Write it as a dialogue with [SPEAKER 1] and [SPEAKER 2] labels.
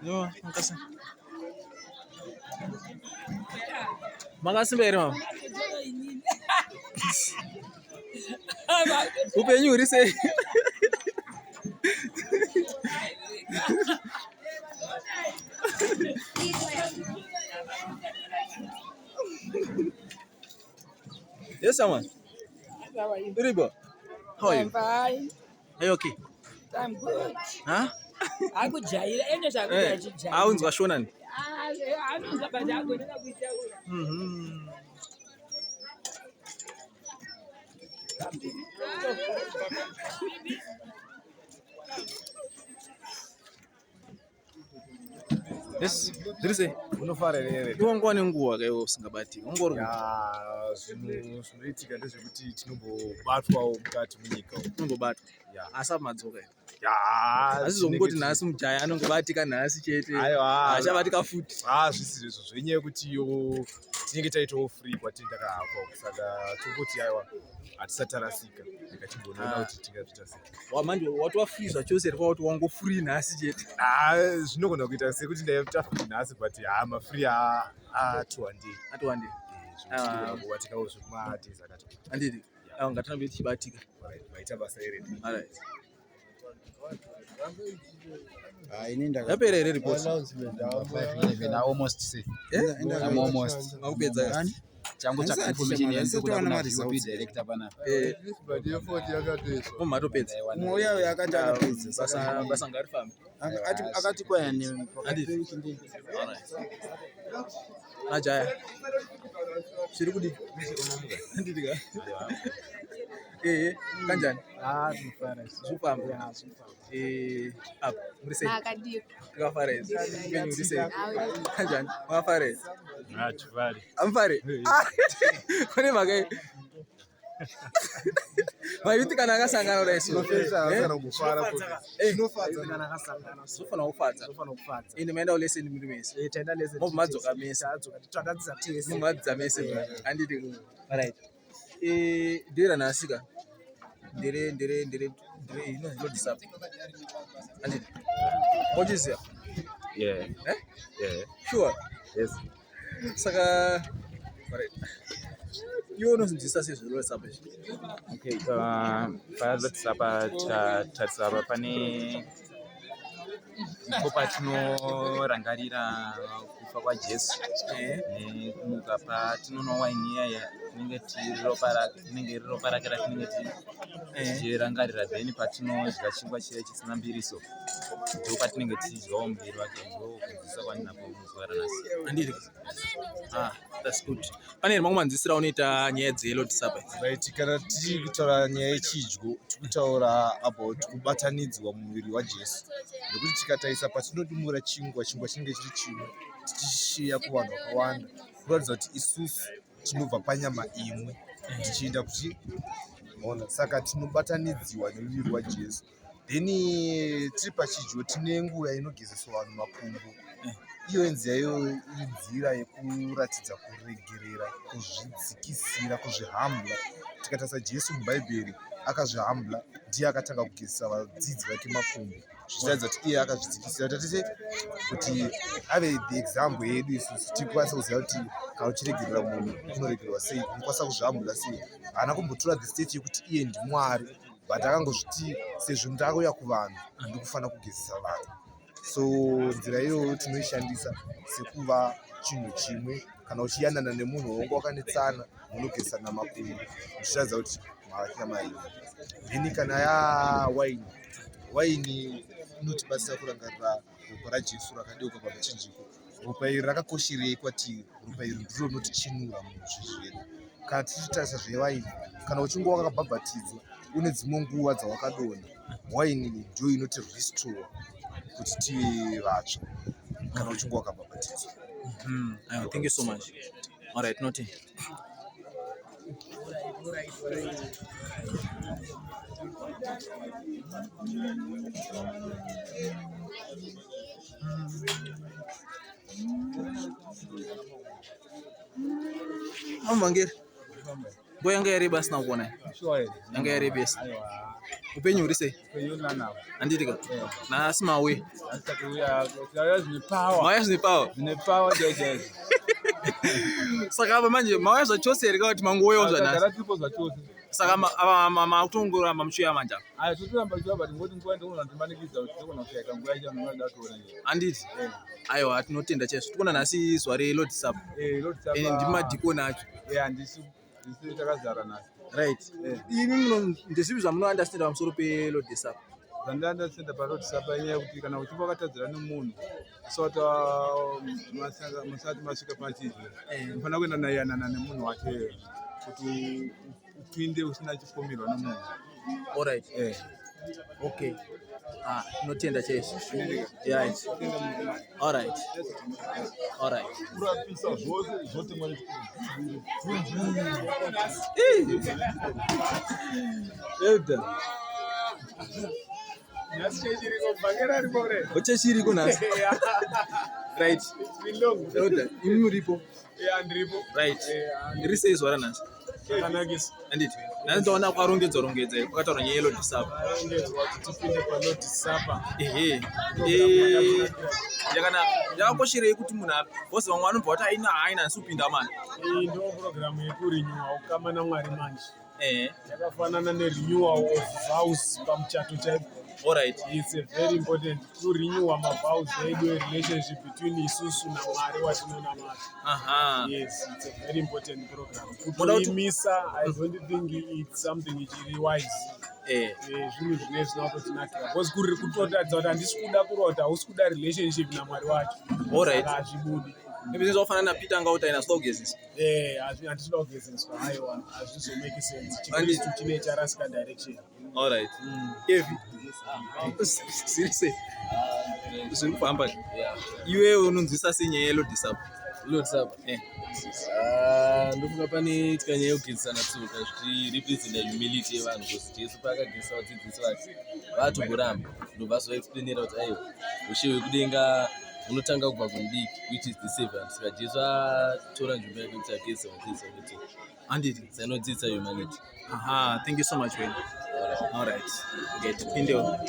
[SPEAKER 1] Yo, makasi mbere mama. Upenyu uri sei? Yes, someone.
[SPEAKER 2] How are you?
[SPEAKER 1] Uribo. How are you?
[SPEAKER 2] I'm fine.
[SPEAKER 1] Are you okay?
[SPEAKER 2] I'm good.
[SPEAKER 1] Huh?
[SPEAKER 2] Akujaira ene zvakuda chijaira.
[SPEAKER 1] Aunzwa shonani.
[SPEAKER 2] Anonzwa but agonera kuitaura.
[SPEAKER 1] Yes, ndirise.
[SPEAKER 3] Unofara here.
[SPEAKER 1] Iwangwa nenguwa kai usingabati. Ungori.
[SPEAKER 3] Zvinoitika ndezvekuti tinombobatwawo mukati munyika.
[SPEAKER 1] Unongobatwa. Asa madzoka.
[SPEAKER 3] Asi
[SPEAKER 1] zongoti nhasi mujaya anongobatika nhasi chete. Achabatika futi.
[SPEAKER 3] Zvisizvo izvo zvenyaya yekuti tinenge taitawo free kwatiri takahakwa. Saka tongoti aiwa hatisatarasika. Ndikachimboona kuti tingazviita sei.
[SPEAKER 1] Wamanje watwa free zvachose rikwa kuti wango free nhasi chete.
[SPEAKER 3] Zvinogona kuita sekuti ndaita free nhasi but mafree atuwandei.
[SPEAKER 1] Atuwandei.
[SPEAKER 3] Kubatikawo zvekumati zakati.
[SPEAKER 1] Anditi. Ngatambe tichibatika.
[SPEAKER 3] Vaita basa iri.
[SPEAKER 1] Alright.
[SPEAKER 3] Yapera here report.
[SPEAKER 4] I almost say.
[SPEAKER 3] I'm almost.
[SPEAKER 1] Maupedza.
[SPEAKER 4] Changu cha information yenze kuti ana director pana.
[SPEAKER 1] Matopedza.
[SPEAKER 4] Moyo yakati akapedza.
[SPEAKER 1] Basa ngarifamba.
[SPEAKER 4] Akati kwa yani.
[SPEAKER 1] Anditi. Ajaya. Shiri kudi. Anditi ka. Kanjani?
[SPEAKER 4] Tifara.
[SPEAKER 1] Zupamba. Up. Murise. Tikafara. Kwenyu murise. Kanjani? Mwafara.
[SPEAKER 3] Tifari.
[SPEAKER 1] Amfare. Kone magai. Mayuti kana akasangana na isu. Sofana kufadza. Ine maenda uleseni muri mese.
[SPEAKER 2] Tenda lesson.
[SPEAKER 1] Madzoka mese.
[SPEAKER 2] Twakadzisa tese.
[SPEAKER 1] Mumadza mese. Anditi. Alright. Ndira nasika. Ndire ino disappoint. Anditi. What is it?
[SPEAKER 3] Yeah.
[SPEAKER 1] Yeah. Sure.
[SPEAKER 3] Yes.
[SPEAKER 1] Saka. Alright. You know this is what happened.
[SPEAKER 5] Okay, tatsapa pane patinorangarira kufa kwaJesu nekumuka patinonwa waini iya tinenge rinenge ropa rake ratinenge tichirangarira, then patinodya chingwa chiya chisina mbiriso ndo patinenge tichidyawo muviri wake. Ndo kudzidzisa kwandinapo muzuva ranhasi.
[SPEAKER 1] Anditi. That's good. Pane makumanzisira unoita nyaya dzeLord Supper.
[SPEAKER 3] Right, kana tiri kutaura nyaya yechidyo tikutaura about kubatanidzwa muviri waJesu, nekuti tikataisa patinodimura chingwa chinenge chiri chimwe tichishiya kuvanhu vakawanda, kuratidza kuti isusu tinobva panyama imwe tichienda kuti ona. Saka tinobatanidziwa nemuviri waJesu. Then tiri pachidyo tine nguva inogezeswa vanhu makumbo. Iyo nziyayo inzira yekuratidza kuregerera, kuzvidzikisira, kuzvihambla. Tikatarisa Jesu mubhaibheri akazvihambla, ndiye akatanga kugezesa vadzidzi vake makumbo, zvichiratidza kuti iye akazvidzikisira. Tatise kuti ave the example yedu isusu, tikwanisa kuziva kuti kana uchiregerera munhu unoregererwa sei, unokwanisa kuzvihambla sei. Haana kumbotora the state yekuti iye ndiMwari, but akangozviti sezvo ndakauya kuvanhu ndikufanira kugezesa vanhu. So nzira iyoyo tinoishandisa sekuva chinhu chimwe. Kana uchiyanana nemunhu wanga wakanetsana munogezesana makumbo, zvichiratidza kuti mavakira maimwe. Then kana waini inotibatsira kurangarira ropa raJesu rakadeuka pamachinjiko. ropa iri rakakosherei kwatiri. Ropa iri ndiro rinotichinura munhu zvezvedu. Kana tichitarisa zvewaini, kana uchinge wakabhabhatidzwa une dzimwe nguva dzawakadonha, waini ndio inoti restore kuti tive vatsva kana uchinge wakabhabhatidzwa.
[SPEAKER 1] Thank you so much. All right, Noti. Mangir. Boy yanga yari bas na kuona. Yanga yari bas. Upenyu urise. Anditika. Na asima we. Mawaya ni power. Saka hapa manje mawaya za chose yalikuwa ati manguo yoza na. Saka ama utungura mamchuya manja. Anditi. Ayo atinotenda cheso. Tukona nasi sware Lord Sub. Ndima diko nacho.
[SPEAKER 6] Ndisi takazara nacho.
[SPEAKER 1] Right. Ini ndisibiza muno understand pamusoro pe Lord Sub.
[SPEAKER 6] Understand pa Lord Sub yenyaya kuti kana uchimba wakatadzira nemunhu sota masati masvika pachizwe unofana kuenda nayanana nemunhu wacho kuti upinde usina chipomerwa nemunhu.
[SPEAKER 1] All right. Okay. Notenda cheso. Yeah. All right.
[SPEAKER 6] Kurapisa zvote mwari.
[SPEAKER 1] Wacha shiri kuna. Right.
[SPEAKER 6] It's been long.
[SPEAKER 1] Imuripo.
[SPEAKER 6] Yeah, ndiripo.
[SPEAKER 1] Right. Irise izwara nasi.
[SPEAKER 6] Kanagisa.
[SPEAKER 1] Anditi. Nandoona kwarongedza kwakataura nyaya Lord Sub.
[SPEAKER 6] Arongedzwa kuti tipinde pa Lord Sub.
[SPEAKER 1] Yakakosherei kuti munhu vose vamwe vanobva vati haina supinda mani.
[SPEAKER 6] Iyi ndo program yekurenewa ukama naMwari manje. Yakafanana nerenewal of vows pamuchato chaipo.
[SPEAKER 1] All right.
[SPEAKER 6] It's a very important to renew my vows, a relationship between isusu na Mwari watinona Mwari. Yes, it's a very important program. Kutoimisa, I don't think it's something which is wise. Zvinhu zvine zvinototinakira because kuri kutotaridza kuti handisi kuda kurota, hausi kuda relationship naMwari wacho.
[SPEAKER 1] All right.
[SPEAKER 6] Hazvibudi.
[SPEAKER 1] Maybe zinofanana Peter ngauta ina slow gazes.
[SPEAKER 6] Handisi kuda kugezeswa haiwa, hazvizomake sense. Chikristu chine charasika direction.
[SPEAKER 1] All right. Evi. Seriously. Zvekufamba. Iwe unonzwisa senyaya yeLord Sub.
[SPEAKER 7] Lord Sub. Ndofunga pane nyaya yekugezesana tsoka zvichirepresenta humility yevanhu because Jesu paakagezesa vadzidzisi vake vatomboramba ndobva azovaexplainera kuti aiwa ushe hwekudenga unotanga kubva kumudiki which is the servant. Saka Jesu atora nzvimbo yake kuti agezesa vadzidzisi vake tsoka.
[SPEAKER 1] Anditi.
[SPEAKER 7] Sanodzidza humanity.
[SPEAKER 1] Thank you so much, Wayne. All right. Okay, Pindio.